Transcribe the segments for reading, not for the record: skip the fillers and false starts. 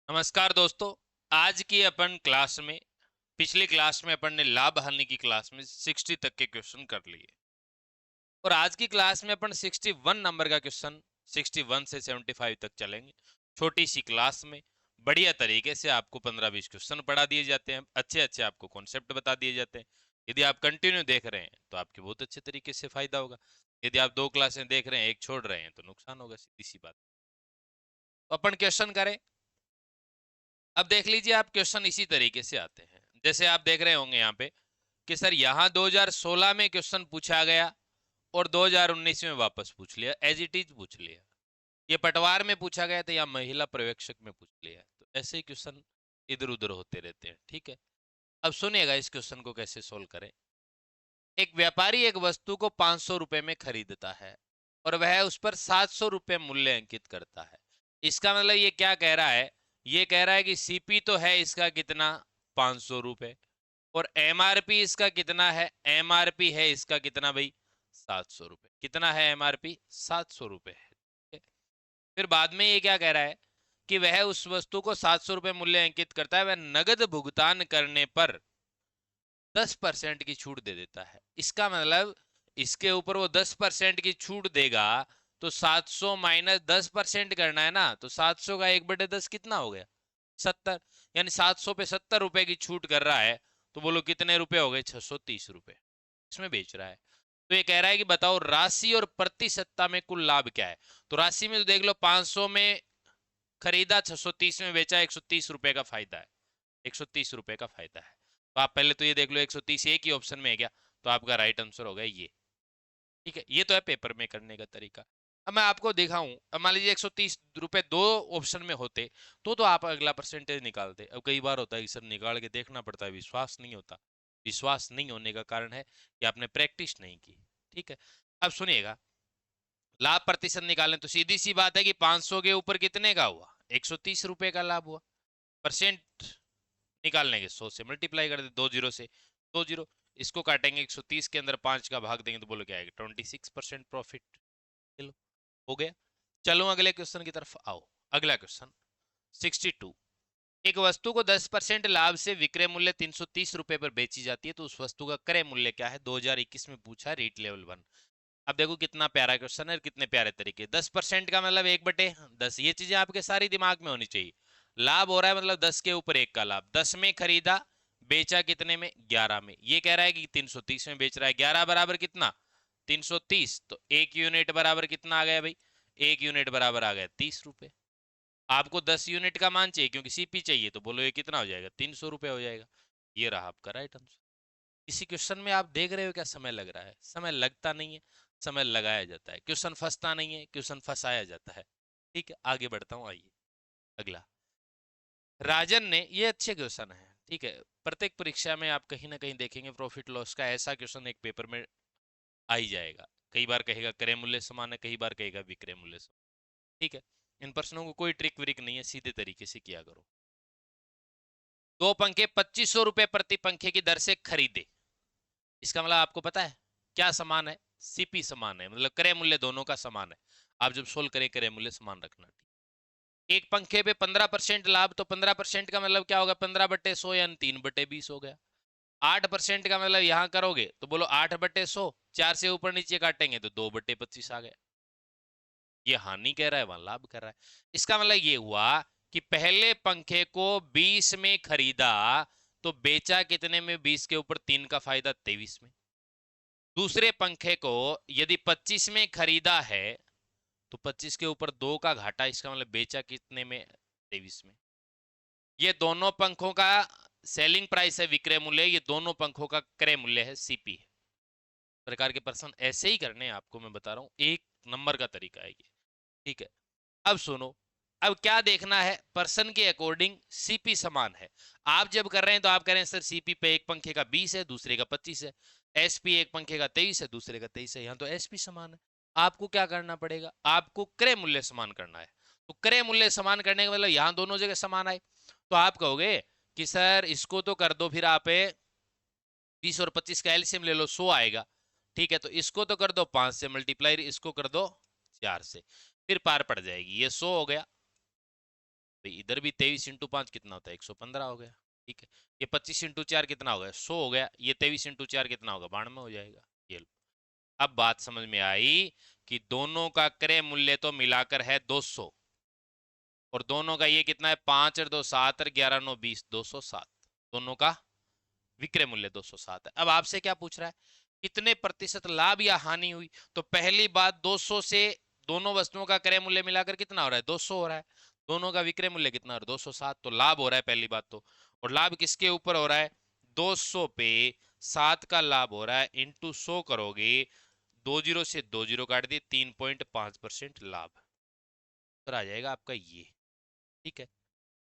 नमस्कार दोस्तों। आज की अपन क्लास में पिछली क्लास में अपन ने लाभ हानि की क्लास में 60 तक के क्वेश्चन कर लिए और आज की क्लास में अपन 61 नंबर का क्वेश्चन 61 से 75 तक चलेंगे। छोटी सी क्लास में बढ़िया तरीके से आपको 15-20 क्वेश्चन पढ़ा दिए जाते हैं, अच्छे अच्छे आपको कॉन्सेप्ट बता दिए जाते हैं। यदि आप कंटिन्यू देख रहे हैं तो आपके बहुत अच्छे तरीके से फायदा होगा। यदि आप दो क्लासें देख रहे हैं, एक छोड़ रहे हैं, तो नुकसान होगा, सीधी सी बात। तो अपन क्वेश्चन करें। अब देख लीजिए, आप क्वेश्चन इसी तरीके से आते हैं जैसे आप देख रहे होंगे यहाँ पे कि सर यहाँ 2016 में क्वेश्चन पूछा गया और 2019 में वापस पूछ लिया, एज इट इज पूछ लिया। ये पटवार में पूछा गया था या महिला पर्यवेक्षक में पूछ लिया। तो ऐसे ही क्वेश्चन इधर उधर होते रहते हैं, ठीक है। अब सुनिएगा इस क्वेश्चन को कैसे सोल्व करें। एक व्यापारी एक वस्तु को 500 रुपए में खरीदता है और वह उस पर 700 रुपए मूल्य अंकित करता है। इसका मतलब ये क्या कह रहा है? ये कह रहा है कि सीपी तो है इसका कितना, 500 रुपए, और एमआरपी इसका कितना है, एमआरपी है इसका कितना भाई, 700 रुपए। कितना है एमआरपी? 700 रुपए है। फिर बाद में ये क्या कह रहा है कि वह उस वस्तु को 700 रुपए मूल्य अंकित करता है, वह नगद भुगतान करने पर 10% की छूट दे देता है। इसका मतलब इसके ऊपर वो 10% की छूट देगा, तो 700 माइनस 10% करना है ना, तो 700 का 1/10 कितना हो गया, 70। यानी 700 पे 70 रुपए की छूट कर रहा है, तो बोलो कितने रुपए हो गए, 630 रुपए इसमें बेच रहा है। तो ये कह रहा है कि बताओ राशि और प्रतिशतता में कुल लाभ क्या है। तो राशि में तो देख लो, 500 में खरीदा, 630 में बेचा, 130 रुपए का फायदा है, 130 रुपए का फायदा है। तो आप पहले तो ये देख लो 130 एक ही ऑप्शन में है क्या, तो आपका राइट आंसर होगा ये। ठीक है, ये तो है पेपर में करने का तरीका। अब मैं आपको दिखाऊं, अब मान लीजिए 130 रुपए दो ऑप्शन में होते तो आप अगला परसेंटेज निकालते। अब कई बार होता है कि सर निकाल के देखना पड़ता है, विश्वास नहीं होता। विश्वास नहीं होने का कारण है कि आपने प्रैक्टिस नहीं की। ठीक है, अब सुनिएगा, लाभ प्रतिशत निकालें तो सीधी सी बात है कि 500 के ऊपर कितने का हुआ, 130 रुपए का लाभ हुआ। परसेंट निकालने के 100 से मल्टीप्लाई कर दे, 2 जीरो से 2 जीरो, इसको काटेंगे 130 के अंदर 5 का भाग देंगे तो बोलो क्या आएगा, 26% प्रॉफिट। चलो, हो गया। चलो अगले क्वेश्चन की तरफ आओ। अगला क्वेश्चन 62। एक वस्तु को 10% लाभ से विक्रय मूल्य 330 रुपए पर बेची जाती है, तो उस वस्तु का क्रय मूल्य क्या है, 2021 में पूछा, रेट लेवल 1। अब देखो कितना प्यारा क्वेश्चन है, कितने प्यारे तरीके। 10% का मतलब 1/10, ये चीजें आपके सारी दिमाग में होनी चाहिए। लाभ हो रहा है मतलब 10 के ऊपर 1 का लाभ, 10 में खरीदा, बेचा कितने में, 11 में। ये कह रहा है कि 330 में बेच रहा है, 11 बराबर कितना, 330, तो 1 यूनिट बराबर कितना आ गया भाई, 1 यूनिट बराबर आ गया 30 रुपए। आपको 10 यूनिट का मान चाहिए क्योंकि सीपी चाहिए, तो बोलो ये कितना हो जाएगा, 300 रुपए हो जाएगा। ये रहा आपका राइट आंसर। इसी क्वेश्चन में आप देख रहे हो क्या समय लग रहा है, समय लगता नहीं है, समय लगाया जाता है। क्वेश्चन फंसता नहीं है, क्वेश्चन फंसाया जाता है। ठीक है, आगे बढ़ता हूँ, आइए अगला। राजन ने, ये अच्छे क्वेश्चन है, ठीक है। प्रत्येक परीक्षा में आप कहीं ना कहीं देखेंगे प्रॉफिट लॉस का ऐसा क्वेश्चन एक पेपर में आ ही जाएगा। कई बार कहेगा क्रय मूल्य समान है, कई बार कहेगा विक्रय मूल्य समान। ठीक है, इन प्रश्नों को कोई ट्रिक व्रिक नहीं है, सीधे तरीके से किया करो। दो पंखे 2500 रुपए प्रति पंखे की दर से खरीदे। इसका मतलब आपको पता है क्या समान है, सीपी समान है, मतलब क्रय मूल्य दोनों का समान है। आप जब सोल्व करें क्रय मूल्य समान रखना। एक पंखे पे 15% लाभ, तो 15% का मतलब क्या होगा, 15/100 यानी 3/20 हो गया। 8% का मतलब यहां करोगे तो बोलो 8/100, 4 से ऊपर नीचे काटेंगे तो 2/25 आ गया। ये हानि कह रहा है, वहां लाभ कर रहा है। इसका मतलब ये हुआ कि पहले पंखे को 20 में खरीदा, तो बेचा कितने में, 20 के ऊपर 3 का फायदा, 23 में। दूसरे पंखे को यदि 25 में खरीदा है, तो 25 के ऊपर 2 का घाटा, इसका मतलब बेचा कितने में, 23 में। ये दोनों पंखों का सेलिंग प्राइस है, विक्रय मूल्य, ये दोनों पंखों का क्रय मूल्य है, सीपी है। प्रकार के प्रश्न ऐसे ही करने हैं आपको, मैं बता रहा हूं, एक नंबर का तरीका है ये। ठीक है, अब सुनो। अब क्या देखना है, पर्सन के अकॉर्डिंग सीपी समान है। आप जब कर रहे हैं तो आप कह रहे हैं सर सीपी पे एक पंखे का 20 है, दूसरे का 25 है। एसपी एक पंखे का 23 है, दूसरे का 23 है, यहां तो एसपी समान है। आपको क्या करना पड़ेगा, आपको क्रय मूल्य समान करना है। तो क्रय मूल्य समान करने का मतलब यहां दोनों जगह समान आए, तो आप कहोगे कि सर इसको तो कर दो, फिर आप 20 और 25 का एलसीएम ले लो, 100 आएगा। ठीक है, तो इसको तो कर दो 5 से मल्टीप्लाई, इसको कर दो 4 से, फिर पार पड़ जाएगी, ये 100 हो गया। तो इधर भी 23 इंटू 5 कितना होता है 115 हो गया। ठीक है, ये 25 इंटू 4 कितना हो गया 100 हो गया, ये 23 इंटू 4 कितना होगा 92 हो जाएगा। ये लो। अब बात समझ में आई कि दोनों का क्रय मूल्य तो मिलाकर है 200 और दोनों का ये कितना है 5 और 2 7 और 11 9 20 207। दोनों का विक्रय मूल्य 207 है। अब आपसे क्या पूछ रहा है कितने प्रतिशत लाभ या हानि हुई। तो पहली बात 200 से दोनों वस्तुओं का क्रय मूल्य मिलाकर कितना हो रहा है 200 हो रहा है। दोनों का विक्रय मूल्य कितना हो रहा है 207, तो लाभ हो रहा है पहली बात तो। और लाभ किसके ऊपर हो रहा है 200 पे 7 का लाभ हो रहा है इंटू 100 करोगे, 20 से 20 काट दिए 3.5% लाभ तो आ जाएगा आपका ये। ठीक है,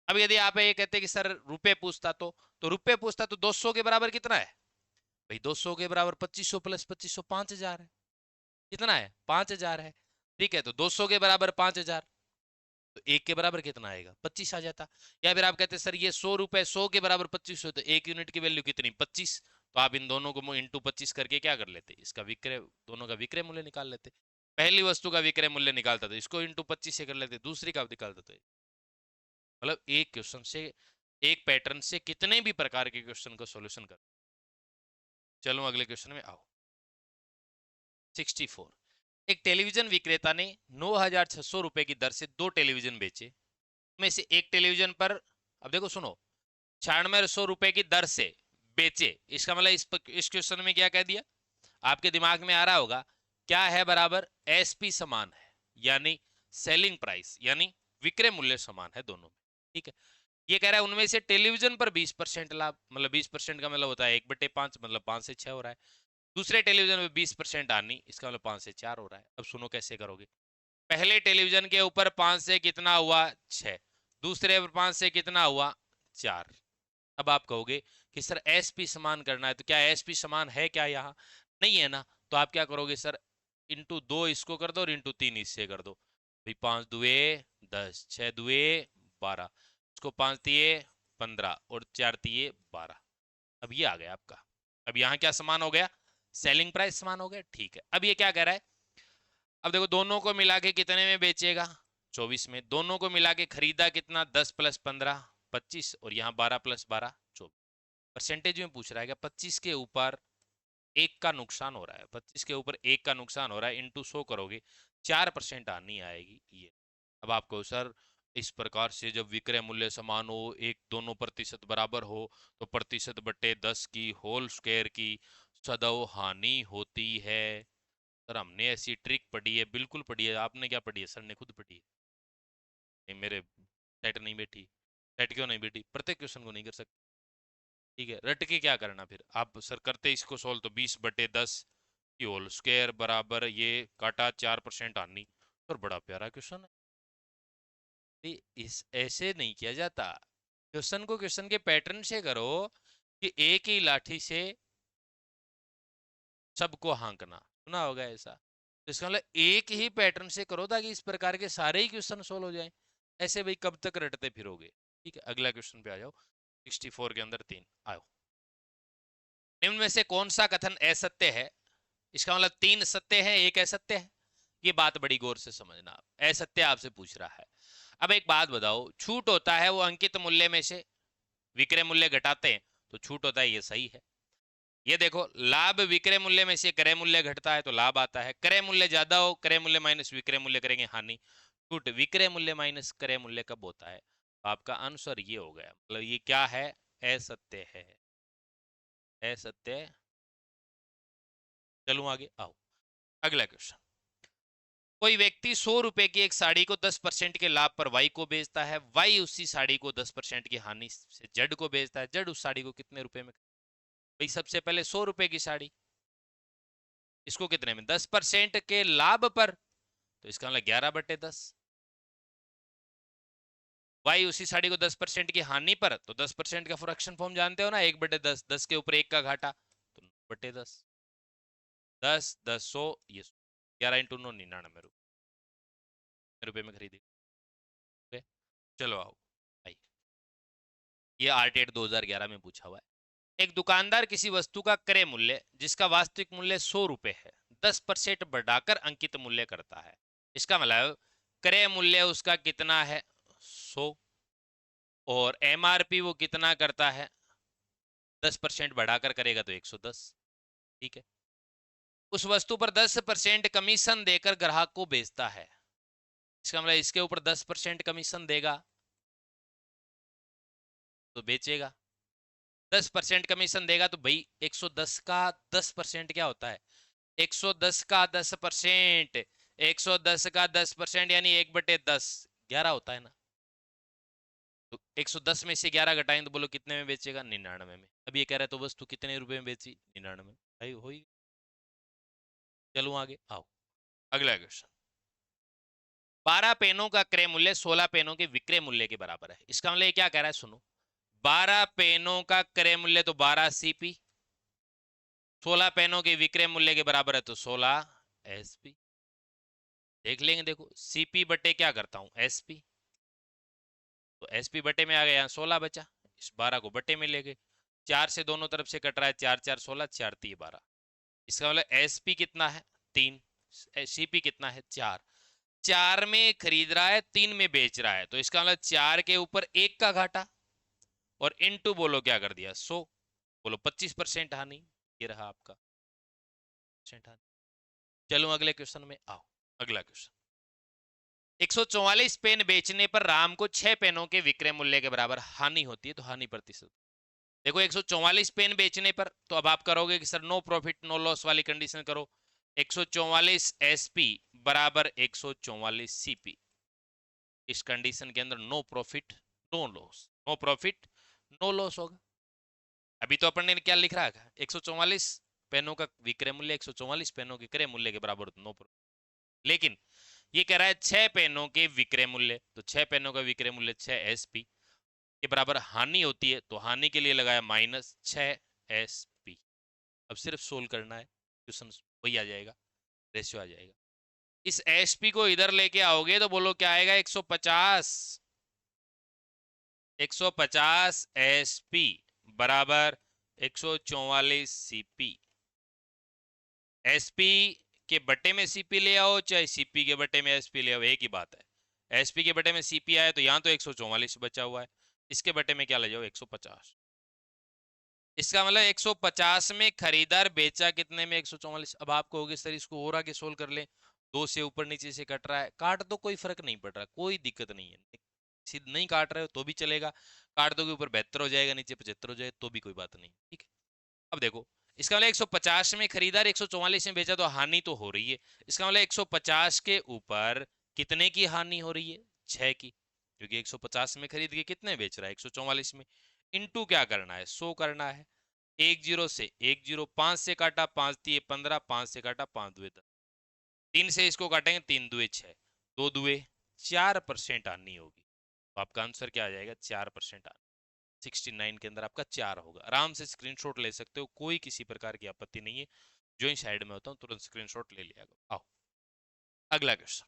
अब यदि आप ये कहते कि सर रुपए पूछता तो रुपए पूछता तो 200 के बराबर कितना है भाई 200 के बराबर 2500 प्लस 2500 5000 है। कितना है 5000 है। ठीक है, तो 200 के बराबर 5000 तो एक के बराबर कितना आएगा 25 आ जाता। या फिर आप कहते सर ये 100 रुपए 100 के बराबर 2500 तो एक यूनिट की वैल्यू कितनी 25, तो आप इन दोनों को इंटू 25 करके क्या कर लेते इसका विक्रय, दोनों का विक्रय मूल्य निकाल लेते। पहली वस्तु का विक्रय मूल्य निकालता था इसको इंटू 25 से कर लेते, दूसरी का निकालता था। मतलब एक क्वेश्चन से एक पैटर्न से कितने भी प्रकार के क्वेश्चन का सॉल्यूशन कर। चलो अगले क्वेश्चन में आओ। 64, एक टेलीविजन विक्रेता ने 9,600 रुपए की दर से 2 टेलीविजन बेचे, में से एक टेलीविजन पर, अब देखो सुनो, 9600 रुपए की दर से बेचे। इसका मतलब इस क्वेश्चन में क्या कह दिया आपके दिमाग में आ रहा होगा क्या है बराबर एसपी समान है, यानी सेलिंग प्राइस यानी विक्रय मूल्य समान है दोनों में। ठीक है, ये कह रहा है उनमें से टेलीविजन पर 20% लाभ, मतलब 20% का मतलब होता है 1/5, मतलब 5 से 6 हो रहा है। दूसरे टेलीविजन में 20% हानि, इसका मतलब 5 से 4 हो रहा है। अब सुनो कैसे करोगे। पहले टेलीविजन के ऊपर 5 से कितना हुआ 6, दूसरे पर 5 से कितना हुआ 4। अब आप कहोगे कि सर एसपी समान करना है, तो क्या एसपी समान है क्या यहाँ, नहीं है ना। तो आप क्या करोगे सर इंटू 2 इसको कर दो और इंटू 3 इससे कर दो भाई, 5 दुए 10, 6 दुए 12, इसको 5 दिए 15 और 4 दिए 12। अब ये आ गया आपका। अब यहाँ क्या समान हो गया सेलिंग प्राइस समान हो गया। ठीक है, अब ये क्या कह रहा है, अब देखो दोनों को मिला के कितने में बेचेगा 24 में, दोनों को मिला के खरीदा कितना 10 प्लस 15 25 और यहाँ 12 प्लस 12 24। परसेंटेज में पूछ रहा है क्या 25 के ऊपर एक का नुकसान हो रहा है, 25 के ऊपर एक का नुकसान हो रहा है इंटू 100 करोगे 4% आनी आएगी ये। अब आपको सर इस प्रकार से जब विक्रय मूल्य समान हो एक दोनों प्रतिशत बराबर हो तो प्रतिशत बटे 10 की होल स्क्वायर की सदैव हानि होती है। सर हमने ऐसी ट्रिक पढ़ी है, बिल्कुल पढ़ी है। आपने क्या पढ़ी है सर ने खुद पढ़ी है। नहीं, मेरे सेट नहीं बैठी। सेट क्यों नहीं बैठी, प्रत्येक क्वेश्चन को नहीं कर सकते। ठीक है, रट के क्या करना फिर आप सर करते इसको सोल्व तो 20/10 की होल स्क्वायर बराबर ये काटा 4% आनी। पर बड़ा प्यारा क्वेश्चन है। इस ऐसे नहीं किया जाता, क्वेश्चन को क्वेश्चन के पैटर्न से करो कि एक ही लाठी से सबको हाँकना, सुना होगा ऐसा। तो इसका मतलब एक ही पैटर्न से करो ताकि इस प्रकार के सारे ही क्वेश्चन सोल्व हो जाएं। ऐसे भाई कब तक रटते फिरोगे। ठीक है, अगला क्वेश्चन पे आ जाओ। 64 के अंदर 3 आओ। निम्न में से कौन सा कथन असत्य है। इसका मतलब 3 सत्य है 1 असत्य है। ये बात बड़ी गौर से समझना, असत्य आपसे पूछ रहा है। अब एक बात बताओ, छूट होता है वो अंकित मूल्य में से विक्रय मूल्य घटाते हैं तो छूट होता है, ये सही है। ये देखो लाभ विक्रय मूल्य में से क्रय मूल्य घटता है तो लाभ आता है, क्रय मूल्य ज्यादा हो क्रय मूल्य माइनस विक्रय मूल्य करेंगे हानि। छूट विक्रय मूल्य माइनस क्रय मूल्य कब होता है, तो आपका आंसर ये हो गया। मतलब ये क्या है असत्य है, असत्य। चलूं आगे आओ। अगला क्वेश्चन, कोई व्यक्ति 100 रुपए की एक साड़ी को 10% के लाभ पर वाई को बेचता है, वाई उसी साड़ी को 10% की हानि से जेड को बेचता है, जेड उस साड़ी को कितने रुपए में। भाई सबसे पहले 100 रुपए की साड़ी, इसको कितने में 10% के लाभ पर, तो इसका मतलब 11/10। वाई उसी साड़ी को 10% की हानि पर, तो 10% का फ्रैक्शन फॉर्म जानते हो ना 1/10, 10 के ऊपर 1 का घाटा तो 9/10, 10 10 100 ये 11 × 9 99 रुपए में खरीदी। चलो आओ भाई, ये आर्टेट 2011 में पूछा हुआ है। एक दुकानदार किसी वस्तु का क्रय मूल्य जिसका वास्तविक मूल्य 100 रुपए है 10% बढ़ाकर अंकित मूल्य करता है। इसका मतलब क्रय मूल्य उसका कितना है 100, और एमआरपी वो कितना करता है, 10% बढ़ाकर करेगा तो 110। ठीक है, उस वस्तु पर 10% कमीशन देकर ग्राहक को बेचता है, इसका मतलब इसके ऊपर 10% कमीशन देगा तो बेचेगा। 10% कमीशन देगा तो भाई 110 का 10% क्या होता है, 110 का 10%, 110 का 10% यानी 1/10, 11 होता है ना। तो 110 में से 11 घटाएं तो बोलो कितने में बेचेगा, 99 में। अब ये कह रहा है तो वस्तु कितने रुपए में बेची, 99। भाई हो ही। चलो आगे आओ, अगला क्वेश्चन। 12 पेनों का क्रय मूल्य 16 पेनों के विक्रय मूल्य के बराबर है, इसका मतलब ये क्या कह रहा है, सुनो। 12 पेनों का क्रय मूल्य तो 12 सीपी, 16 पेनों के विक्रय मूल्य के बराबर है तो 16 एसपी। देख लेंगे, देखो सीपी बटे क्या करता हूं, एसपी, तो एसपी बटे में आ गया, 16 बचा, इस 12 को बटे में ले गए, 4 से दोनों तरफ से कट रहा है, 4 4 16, 4 3 12। इसका मतलब एसपी कितना है, 3, सीपी कितना है, 4। 4 में खरीद रहा है, 3 में बेच रहा है, तो इसका मतलब 4 के ऊपर 1 का घाटा, और इनटू बोलो क्या कर दिया, 100, बोलो 25% हानि। ये रहा आपका हानि। चलो अगले क्वेश्चन में आओ, अगला क्वेश्चन। 144 पेन बेचने पर राम को 6 पेनों के विक्रय मूल्य के बराबर हानि होती है, तो हानि प्रतिशत। देखो 144 पेन बेचने पर, तो अब आप करोगे कि sir no profit no loss वाली कंडीशन करो, 144 एसपी बराबर 144 सीपी। इस कंडीशन के अंदर no profit no loss, no profit no loss होगा। अभी तो अपन ने क्या लिख रहा है, 144 पेनों का विक्रय मूल्य 144 पेनों के क्रय मूल्य के बराबर, नो प्रॉफिट। लेकिन ये कह रहा है 6 पेनों के विक्रय मूल्य, तो 6 पेनों का विक्रय मूल्य 6 एसपी के बराबर हानि होती है, तो हानि के लिए लगाया माइनस 6 एसपी। अब सिर्फ सोल्व करना है, क्वेश्चन वही आ जाएगा, रेशियो आ जाएगा। इस एसपी को इधर लेके आओगे तो बोलो क्या आएगा, 150, 150 एसपी बराबर 144 सीपी। एसपी के बटे में सीपी ले आओ, चाहे सीपी के बटे में एसपी ले आओ, एक ही बात है। एसपी के बटे में सीपी आया तो यहां तो 144 बचा हुआ है, इसके बटे में क्या ले जाओ, 150। इसका मतलब 150 में खरीदार बेचा कितने में, 144। अब आप कहोगे सर इसको और आगे सोल्व कर ले, 2 से ऊपर नीचे से कट रहा है, काट दो, कोई फर्क नहीं पड़ रहा, कोई दिक्कत नहीं है। सीधे नहीं काट रहे हो तो भी चलेगा, काट दो के ऊपर 72 हो जाएगा, नीचे 75 हो जाए तो भी कोई बात नहीं, ठीक है। अब देखो, इसका मतलब 150 में खरीदार 144 में बेचा तो हानि तो हो रही है, इसका मतलब 150 के ऊपर कितने की हानि हो रही है, 6 की, क्योंकि 150 में खरीद के कितने बेच रहा है, 144 में। इनटू क्या करना है, 100 करना है। 10 से 10, 5 से काटा 5 दिए 15, 5 से काटा 5 दुए 10, 3 से इसको काटेंगे 3 दुए 6, 2 दुए 4% हानि होगी, तो आपका आंसर क्या आ जाएगा, 4% हानि। 69 के अंदर आपका 4 होगा। आराम से स्क्रीनशॉट ले सकते हो, कोई किसी प्रकार की आपत्ति नहीं है। जो ही साइड में होता हूँ तुरंत स्क्रीनशॉट ले लिया करो। आओ अगला क्वेश्चन।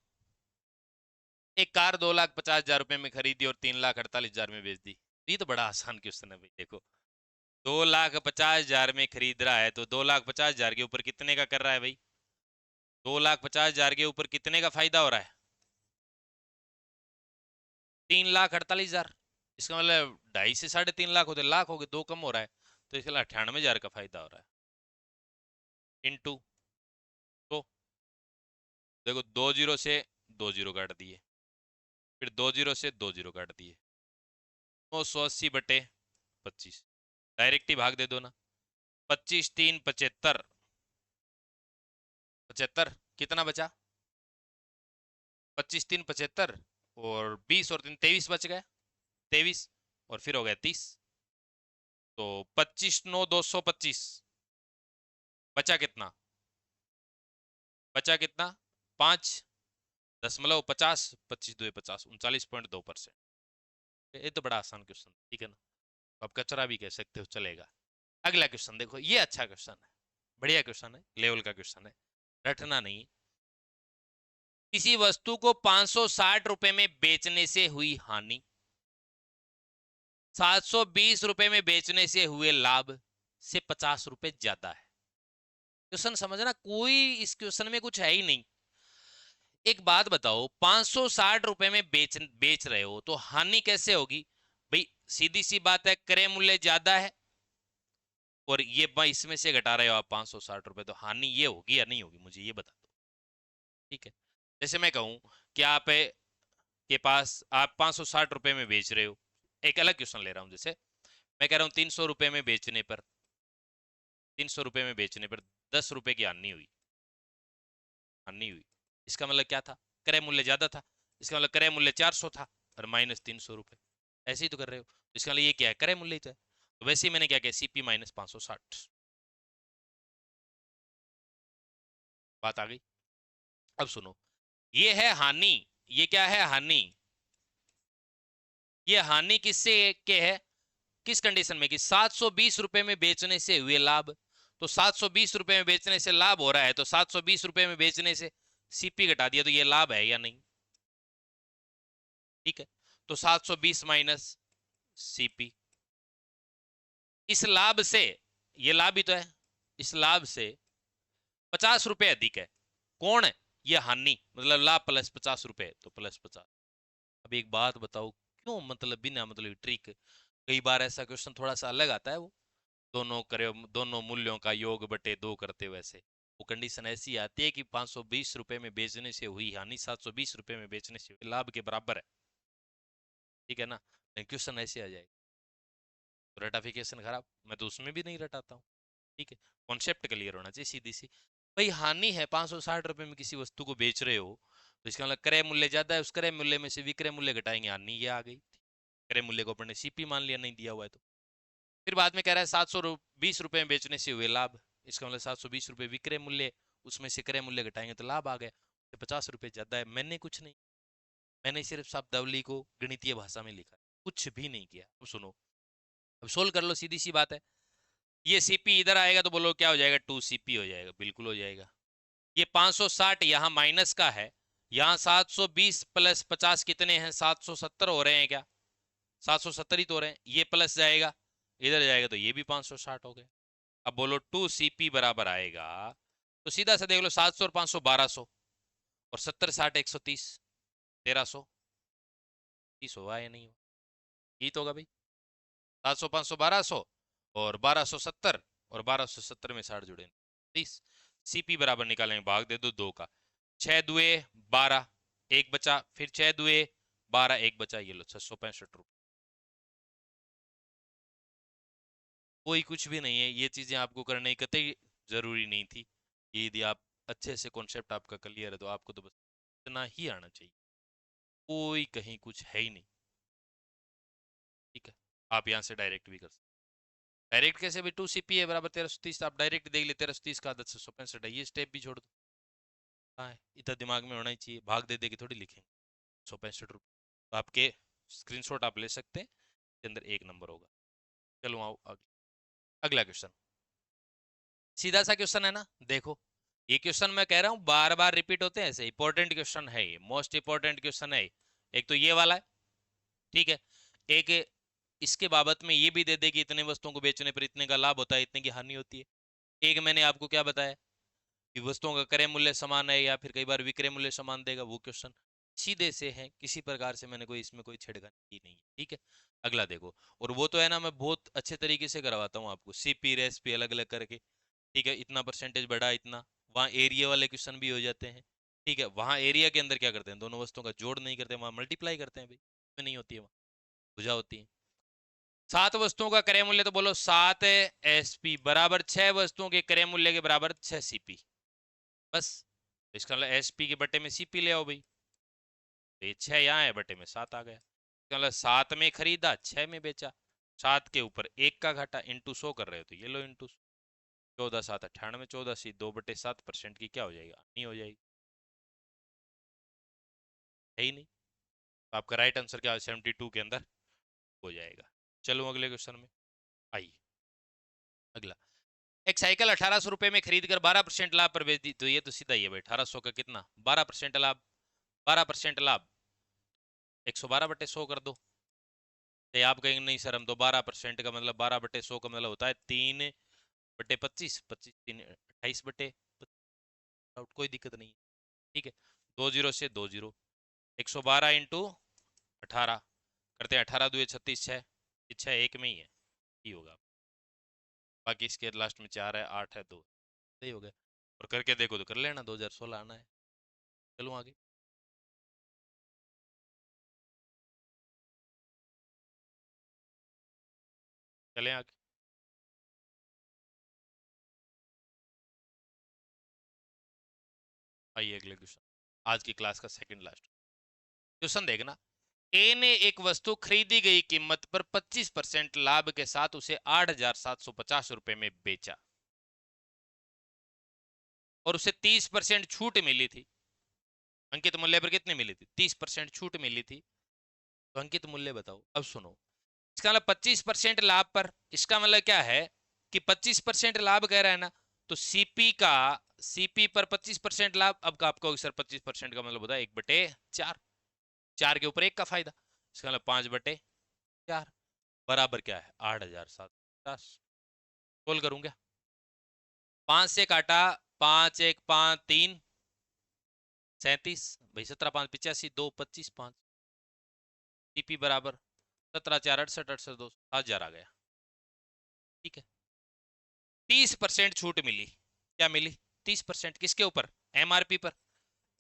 एक कार 2,50,000 रुपए में खरीदी और 3,48,000 में बेच दी। ये तो बड़ा आसान क्वेश्चन है भाई। देखो 2,50,000 में खरीद रहा है तो 2,50,000 के ऊपर कितने का कर रहा है भाई, 2,50,000 के ऊपर कितने का फायदा हो रहा है, 3,48,000। इसका मतलब 2.5 से 3.5 लाख होते, लाख हो गए, 2 कम हो रहा है, तो इसके लिए 98,000 का फायदा हो रहा है। इनटू तो देखो 2 जीरो से 2 जीरो काट दिए, फिर 2 जीरो से 2 जीरो काट दिए, 980/25, डायरेक्ट ही भाग दे दो ना। 25 3 75, 75 कितना बचा, 25 3 75, और 20 और 3 23 बच गया, 23 और फिर हो गया 30, तो 25 9 225, बचा कितना, बचा कितना 5.50, 25 2 50, 39.2%। ये तो बड़ा आसान क्वेश्चन, ठीक है ना, आप कचरा भी कह सकते हो, चलेगा। अगला क्वेश्चन देखो, ये अच्छा क्वेश्चन है, बढ़िया क्वेश्चन है, लेवल का क्वेश्चन है, रटना नहीं। किसी वस्तु को 560 रुपए में बेचने से हुई हानि 720 रुपए में बेचने से हुए लाभ से 50 रुपए ज्यादा है। क्वेश्चन समझना, कोई इस क्वेश्चन में कुछ है ही नहीं। एक बात बताओ, 560 रुपए में बेच रहे हो तो हानि कैसे होगी, भाई सीधी सी बात है, क्रय मूल्य ज्यादा है और ये इसमें से घटा रहे हो आप 560 रुपए, तो हानि ये होगी या नहीं होगी, मुझे ये बता दो। ठीक है, जैसे मैं कहूं कि आप के पास आप 560 रुपए में बेच रहे हो, एक अलग क्वेश्चन ले रहा हूं, जैसे मैं कह रहा हूं 300 रुपए में बेचने पर, 300 रुपए में बेचने पर 10 रुपए की हानि हुई, हानि हुई। इसका मतलब क्या था, क्रय मूल्य ज्यादा था, इसका मतलब क्रय मूल्य 400 था और माइनस 300 रुपए, ऐसे ही तो कर रहे हो, तो इसका मतलब ये क्या है, क्रय मूल्य तो है। तो वैसे ही मैंने क्या किया, सीपी माइनस 560, बात आ गई। अब सुनो, ये है हानि, ये क्या है, हानि। ये हानि किससे के है, किस कंडीशन में कि 720 रुपए में बेचने से हुए लाभ, तो 720 रुपए में बेचने से लाभ हो रहा है, तो 720 रुपए में बेचने से सीपी घटा दिया, तो ये लाभ है या नहीं। ठीक है, तो 720 माइनस सीपी, इस लाभ से, ये लाभ ही तो है, इस लाभ से 50 रुपए अधिक है, कौन है, ये हानि, मतलब लाभ प्लस 50 रुपए, तो प्लस 50। अब एक बात बताओ, क्यों मतलब बिना मतलब ट्रिक, कई बार ऐसा क्वेश्चन थोड़ा सा अलग आता है, वो दोनों करे, दोनों मूल्यों का योग बटे 2 करते, वैसे वो कंडीशन ऐसी आती है कि 520 रुपए में बेचने से हुई हानि 720 रुपए में बेचने से हुई लाभ के बराबर है। ठीक है ना, क्वेश्चन ऐसे आ जाएगा, तो रटाफिकेशन खराब, मैं तो उसमें भी नहीं रटाता हूँ। ठीक है, कॉन्सेप्ट क्लियर होना चाहिए, सीधी सी। भाई हानि है, 560 रुपए में किसी वस्तु को बेच रहे हो, तो इसका मतलब क्रय मूल्य ज्यादा है, उस क्रय मूल्य में से विक्रय मूल्य घटाएंगे, हानि ये आ गई। क्रय मूल्य को अपन ने सीपी मान लिया, नहीं दिया हुआ है तो। फिर बाद में कह रहा है 720 रुपए में बेचने से हुए लाभ, इसका मतलब 720 रुपए विक्रय मूल्य, उसमें से क्रय मूल्य घटाएंगे तो लाभ आ गया, तो 50 रुपए ज्यादा है। मैंने कुछ नहीं, मैंने सिर्फ शब्दावली को गणितीय भाषा में लिखा, कुछ भी नहीं किया। अब सुनो, अब सोल्व कर लो, सीधी सी बात है। ये सीपी इधर आएगा तो बोलो क्या हो जाएगा, 2 सीपी हो जाएगा, बिल्कुल हो जाएगा। ये 560 यहाँ माइनस का है, यहाँ 720 प्लस 50 कितने हैं, 770 हो रहे हैं क्या, 770 ही तो हो रहे हैं, ये प्लस जाएगा, इधर जाएगा तो ये भी 560 हो गया। अब बोलो 2 सीपी बराबर आएगा, तो सीधा सा देख लो, 700 और 500 1200, और 70 60 130 1300, 30 होगा या नहीं होगा, ये तो होगा भाई, 700 500 1200 और 1270, और 1270 में 60 जुड़े 30। सीपी बराबर निकालेंगे, भाग दे दो 2 का, 6 दुए 12, एक बचा, फिर 6 दुए 12, एक बचा, ये लो 665 रुपये। कोई कुछ भी नहीं है, ये चीजें आपको करने की कतई जरूरी नहीं थी। ये यदि आप अच्छे से कॉन्सेप्ट आपका क्लियर है, तो आपको तो बस इतना ही आना चाहिए, कोई कहीं कुछ है ही नहीं। ठीक है, आप यहाँ से डायरेक्ट भी कर सकते, डायरेक्ट कैसे भी, 2 सीपी है बराबर 1330, आप डायरेक्ट देख ले, 1330 का आदत 665 है, ये स्टेप भी छोड़ दो। हाँ, इतना दिमाग में होना ही चाहिए, भाग दे दे के थोड़ी लिखेंगे 165 रुपये। तो आपके स्क्रीनशॉट आप ले सकते हैं, के अंदर एक नंबर होगा। चलो आओ अगला क्वेश्चन, सीधा सा क्वेश्चन है ना, देखो ये क्वेश्चन मैं कह रहा हूँ बार बार रिपीट होते हैं, ऐसे इंपॉर्टेंट क्वेश्चन है, ये मोस्ट इंपॉर्टेंट क्वेश्चन है। एक तो ये वाला है, ठीक है, एक इसके बाबत में ये भी दे दे कि इतने वस्तुओं को बेचने पर इतने का लाभ होता है, इतने की हानि होती है। एक मैंने आपको क्या बताया कि वस्तुओं का क्रय मूल्य समान है या फिर कई बार विक्रय मूल्य समान देगा, वो क्वेश्चन सीधे से है, किसी प्रकार से मैंने कोई इसमें कोई छेड़खानी की नहीं है। ठीक है, अगला देखो, और वो तो है ना, मैं बहुत अच्छे तरीके से करवाता हूँ आपको, सीपी रेसिपी अलग अलग करके। ठीक है, इतना परसेंटेज बढ़ा, इतना, वहाँ एरिया वाले क्वेश्चन भी हो जाते हैं। ठीक है, वहाँ एरिया के अंदर क्या करते हैं, दोनों वस्तुओं का जोड़ नहीं करते, वहाँ मल्टीप्लाई करते हैं भाई, में नहीं होती है, वहाँ भुजा होती है। 7 वस्तुओं का क्रय मूल्य, तो बोलो 7 एसपी बराबर 6 वस्तुओं के क्रय मूल्य के बराबर 6 सीपी, बस। तो इसका मतलब एसपी के बटे में सीपी ले आओ भाई, तो ये 6 यहाँ है, बटे में 7 आ गया, इसका मतलब 7 में खरीदा 6 में बेचा, 7 के ऊपर 1 का घाटा, इंटू 100 कर रहे हो तो ये लो इंटू 14 7 98, 14 सी 2/7% की क्या हो जाएगा, नहीं हो जाएगी, है ही नहीं। तो आपका राइट आंसर क्या है, 72 के अंदर हो जाएगा। चलो अगले क्वेश्चन में आइए। अगला, एक साइकिल 1800 रुपए में खरीद कर 12% लाभ पर बेच दी, तो ये तो सीधा ही है भाई, 1800 का कितना, 12% लाभ, 12% लाभ, 112/100 कर दो। तो आप कहेंगे नहीं सर, हम तो 12% का मतलब 12/100 का मतलब होता है 3/25, 25 3 28/25, कोई दिक्कत नहीं है। ठीक है, 2 जीरो से 2 जीरो, 112 इंटू 18 करते हैं 18 2 36 6, 6 एक में ही होगा। बाकी इसके लास्ट में 4 है, 8 है, 2 सही हो गया। और करके देखो तो कर लेना, 2016 आना है। चलो आगे। चलें आगे। आइए अगले क्वेश्चन, आज की क्लास का सेकंड लास्ट क्वेश्चन देखना। ए ने एक वस्तु खरीदी गई कीमत पर 25% लाभ के साथ उसे 8,750 रुपए में बेचा और उसे 30% छूट मिली थी। अंकित मूल्य पर कितनी मिली थी? 30% छूट मिली थी। तो अंकित मूल्य बताओ। अब सुनो, इसका मतलब 25% लाभ पर, इसका मतलब क्या है कि 25% लाभ कह रहा है ना, तो सीपी पर 25% लाभ। अब आपको सर 25% का मतलब होता है 1/4, 4 के ऊपर 1 का फायदा, इसका मतलब 5/4 बराबर क्या है? 8,750। सोल्व करूं क्या? 5 से काटा, 5 1 5 3 37 भाई, 17 5 85, 2 25 5, सीपी बराबर 17 4 68 68 2 1000 आ गया। ठीक है, 30% छूट मिली। क्या मिली? 30%। किसके ऊपर? एमआरपी पर।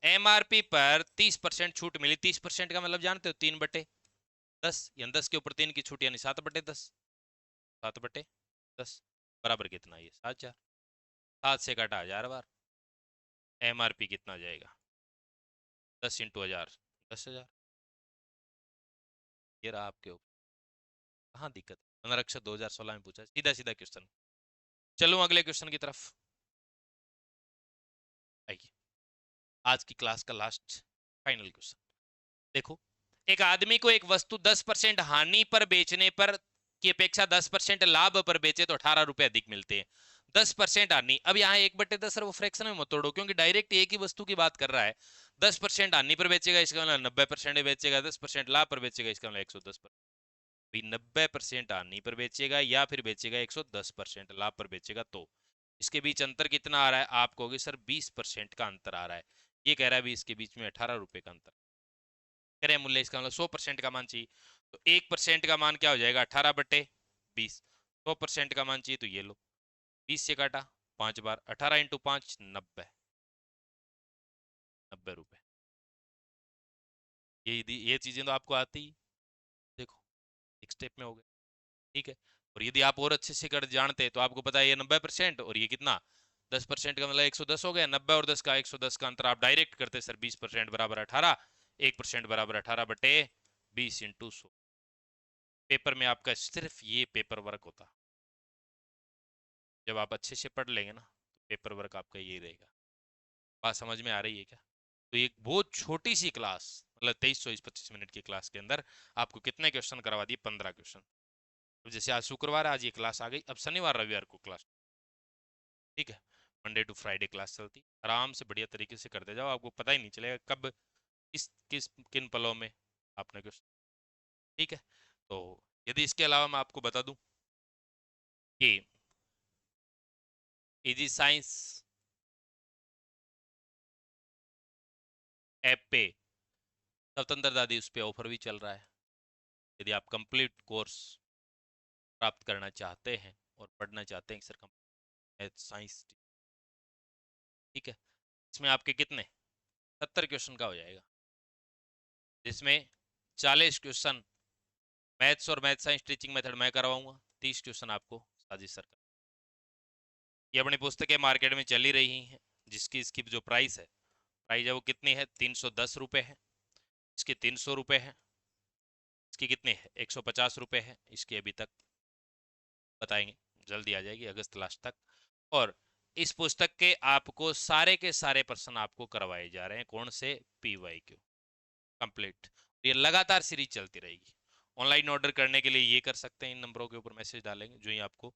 एमआरपी पर 30% छूट मिली। 30% का मतलब जानते हो? 3/10, यानी 10 के ऊपर 3 की छूट, यानी 7/10। 7/10 बराबर कितना? ये 7,000। 7 से काटा 1000 बार, एमआरपी कितना आ जाएगा? 10 इंटू 1000, 10,000। ये रहा आपके ऊपर। कहाँ दिक्कत है? पुनरीक्षक 2016 में पूछा, सीधा सीधा क्वेश्चन। चलो अगले क्वेश्चन की तरफ आइए, आज की क्लास का लास्ट फाइनल क्वेश्चन। देखो, एक आदमी को एक वस्तु 10% हानि पर बेचने पर की अपेक्षा 10% लाभ पर बेचे तो 18 रुपए अधिक मिलते हैं। 10% हानि, अब यहाँ 1/10 वो फ्रैक्शन में मत तोड़ो, क्योंकि डायरेक्ट एक ही वस्तु की बात कर रहा है। 10% हानि पर बेचेगा, इसका मतलब 90% बेचेगा। 10% लाभ पर बेचेगा, इसका मतलब 110%। भाई 90% हानि पर बेचेगा या फिर बेचेगा 110% लाभ पर बेचेगा, तो इसके बीच अंतर कितना आ रहा है? आप कहोगे सर 20% का अंतर आ रहा है। ये कह रहा है भी इसके बीच में 18 रुपए का अंतर। क्रय मूल्य, इसका मतलब 100% का मान चाहिए, तो 1% का मान क्या हो जाएगा? 18/20। 100% का मान चाहिए तो ये लो, 20 से काटा 5 बार, 18 इंटू 5 90, 90 रुपए। ये चीजें तो आपको आती ही। देखो, एक स्टेप में हो गए। ठीक है, और यदि आप और अच्छे से कर जानते तो आपको पता है ये 90% और ये कितना? 10% का मतलब 110 हो गया। 90 और 10 का 110 का अंतर आप डायरेक्ट करते सर, 20% बराबर 18, 1% बराबर 18/20 इंटू 100। पेपर में आपका सिर्फ ये पेपर वर्क होता। जब आप अच्छे से पढ़ लेंगे ना, तो पेपर वर्क आपका ये रहेगा। बात समझ में आ रही है क्या? तो एक बहुत छोटी सी क्लास, मतलब 23-24-25 मिनट की क्लास के अंदर आपको कितने क्वेश्चन करवा दिए? 15 क्वेश्चन। तो जैसे आज शुक्रवार है, आज ये क्लास आ गई, अब शनिवार रविवार को क्लास। ठीक है, मंडे टू फ्राइडे क्लास चलती, आराम से बढ़िया तरीके से करते जाओ, आपको पता ही नहीं चलेगा कब किन पलों में आपने क्वेश्चन। ठीक है, तो यदि इसके अलावा मैं आपको बता दूं कि इजी साइंस ऐप पे स्वतंत्रता दिवस पे ऑफर भी चल रहा है। यदि आप कंप्लीट कोर्स प्राप्त करना चाहते हैं और पढ़ना चाहते हैं सर मैथ साइंस, ठीक है, इसमें आपके कितने 70 क्वेश्चन का हो जाएगा, जिसमें 40 क्वेश्चन मैथ्स और मैथ साइंस टीचिंग मेथड मैं करवाऊंगा, 30 क्वेश्चन आपको साजिद सर का। ये अपनी पुस्तकें मार्केट में चली रही हैं, जिसकी इसकी जो प्राइस है वो कितनी है? 310 रुपये है। इसकी 300 रुपये है। इसकी कितनी है? 150 रुपये है। इसकी अभी तक बताएंगे, जल्दी आ जाएगी अगस्त लास्ट तक। और इस पुस्तक के आपको सारे के सारे प्रश्न आपको करवाए जा रहे हैं। कौन से? PYQ complete. ये लगातार सीरीज चलती रहेगी। ऑनलाइन ऑर्डर करने के लिए ये कर सकते हैं, इन नंबरों के ऊपर मैसेज डालेंगे, जो ही आपको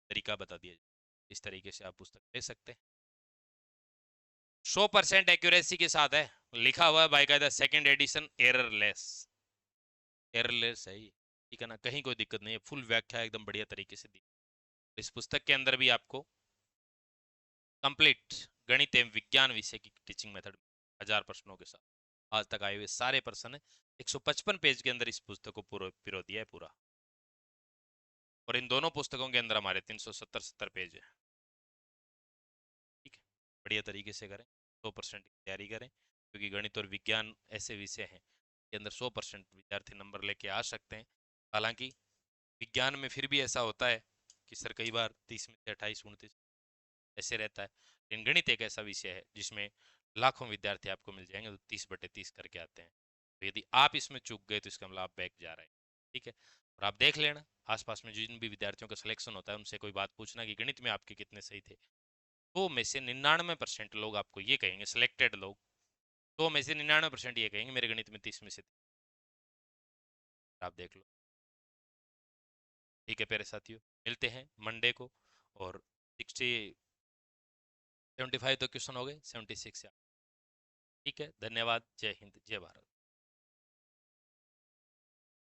तरीका बता दिया जाए, इस तरीके से आप पुस्तक ले सकते हैं। 100% एक्यूरेसी के साथ है, लिखा हुआ है बाकायदा, सेकंड एडिशन एररलेस। एररलेस है ये, ठीक है ना, कहीं कोई दिक्कत नहीं है, फुल व्याख्या एकदम बढ़िया तरीके से दी। इस पुस्तक के अंदर भी आपको कंप्लीट गणित एवं विज्ञान विषय की टीचिंग मेथड 1000 प्रश्नों के साथ आज तक आए हुए सारे प्रश्न 155 पेज के अंदर इस पुस्तक को पूरा पिरो दिया है पूरा, और इन दोनों पुस्तकों के अंदर हमारे 370 पेज है। ठीक है, बढ़िया तरीके से करें, 100% की तैयारी करें, क्योंकि गणित और विज्ञान ऐसे विषय हैं के अंदर 100% विद्यार्थी नंबर लेके आ सकते हैं। हालांकि विज्ञान में फिर भी ऐसा होता है कि सर कई बार 30 में से 28 29 ऐसे रहता है, लेकिन गणित एक ऐसा विषय है जिसमें लाखों विद्यार्थी आपको मिल जाएंगे तो 30/30 करके आते हैं। तो यदि आप इसमें चूक गए तो इसका मतलब आप बैक जा रहे हैं। ठीक है, और आप देख लेना आसपास में जिन भी विद्यार्थियों का सिलेक्शन होता है उनसे कोई बात पूछना कि गणित में आपके कितने सही थे। तो में से 99% लोग आपको ये कहेंगे, सिलेक्टेड लोग, तो में से 99% ये कहेंगे मेरे गणित में 30 में से 30। आप देख लो। ठीक है प्यारे साथियों, मिलते हैं मंडे को, और 75 तो क्वेश्चन हो गए, 76 से। ठीक है, धन्यवाद, जय हिंद, जय भारत।